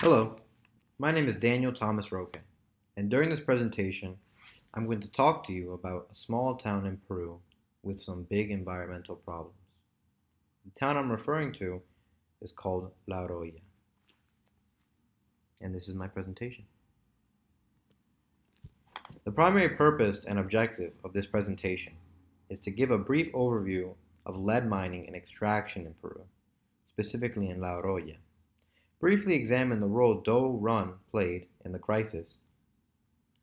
Hello, my name is Daniel Thomas Roque, and during this presentation, I'm going to talk to you about a small town in Peru with some big environmental problems. The town I'm referring to is called La Oroya, and this is my presentation. The primary purpose and objective of this presentation is to give a brief overview of lead mining and extraction in Peru, specifically in La Oroya. Briefly examine the role Doe Run played in the crisis,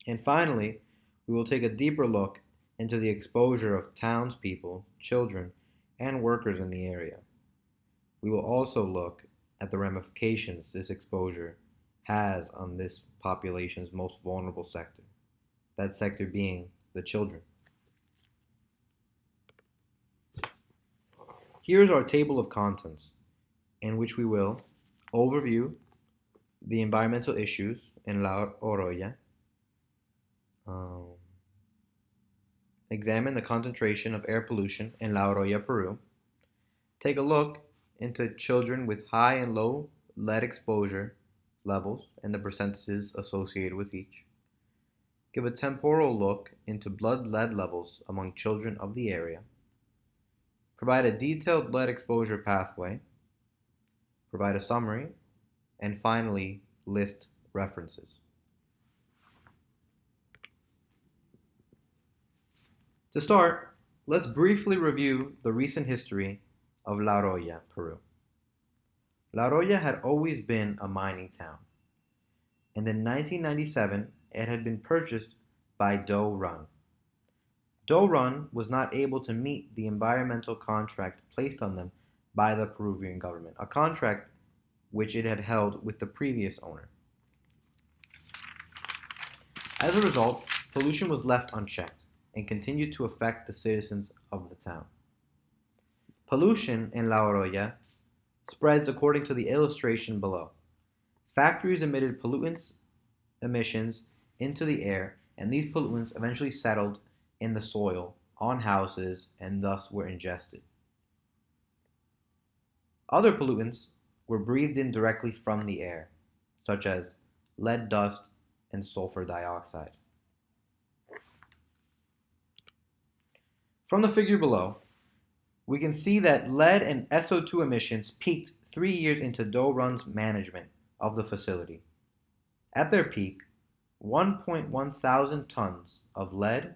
and finally, we will take a deeper look into the exposure of townspeople, children, and workers in the area. We will also look at the ramifications this exposure has on this population's most vulnerable sector, that sector being the children. Here is our table of contents, in which we will overview the environmental issues in La Oroya, um, examine the concentration of air pollution in La Oroya, Peru, take a look into children with high and low lead exposure levels and the percentages associated with each, give a temporal look into blood lead levels among children of the area, provide a detailed lead exposure pathway, provide a summary, and finally list references. To start, let's briefly review the recent history of La Oroya, Peru. La Oroya had always been a mining town, and in 1997 it had been purchased by Doe Run. Doe Run was not able to meet the environmental contract placed on them by the Peruvian government, a contract which it had held with the previous owner. As a result, pollution was left unchecked and continued to affect the citizens of the town. Pollution in La Oroya spreads according to the illustration below. Factories emitted pollutants emissions into the air, and these pollutants eventually settled in the soil, on houses, and thus were ingested. Other pollutants were breathed in directly from the air, such as lead dust and sulfur dioxide. From the figure below, we can see that lead and SO2 emissions peaked 3 years into Doe Run's management of the facility. At their peak, 1.1 thousand tons of lead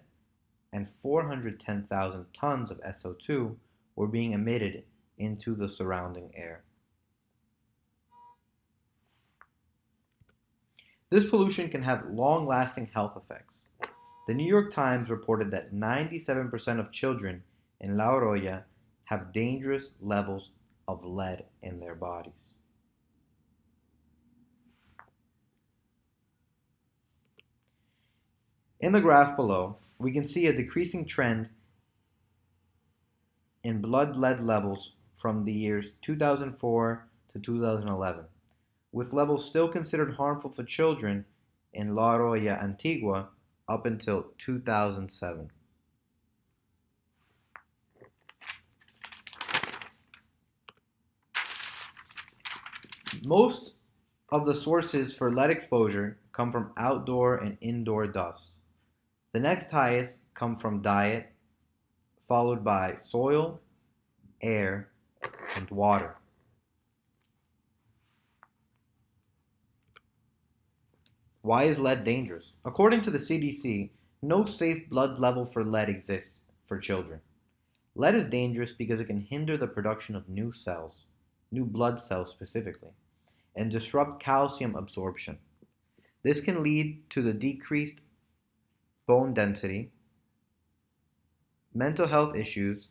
and 410,000 tons of SO2 were being emitted into the surrounding air. This pollution can have long-lasting health effects. The New York Times reported that 97% of children in La Oroya have dangerous levels of lead in their bodies. In the graph below, we can see a decreasing trend in blood lead levels from the years 2004 to 2011, with levels still considered harmful for children in La Oroya Antigua up until 2007. Most of the sources for lead exposure come from outdoor and indoor dust. The next highest come from diet, followed by soil, air, and water. Why is lead dangerous? According to the CDC, no safe blood level for lead exists for children. Lead is dangerous because it can hinder the production of new cells, new blood cells specifically, and disrupt calcium absorption. This can lead to the decreased bone density, mental health issues,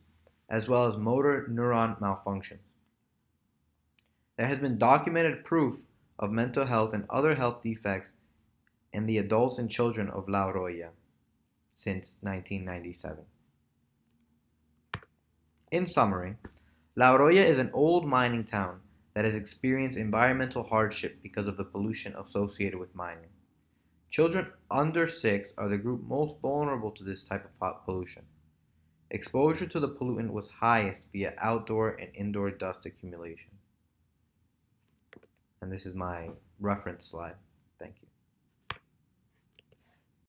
as well as motor neuron malfunctions. There has been documented proof of mental health and other health defects in the adults and children of La Oroya since 1997. In summary, La Oroya is an old mining town that has experienced environmental hardship because of the pollution associated with mining. Children under 6 are the group most vulnerable to this type of pollution. Exposure to the pollutant was highest via outdoor and indoor dust accumulation. And this is my reference slide. Thank you.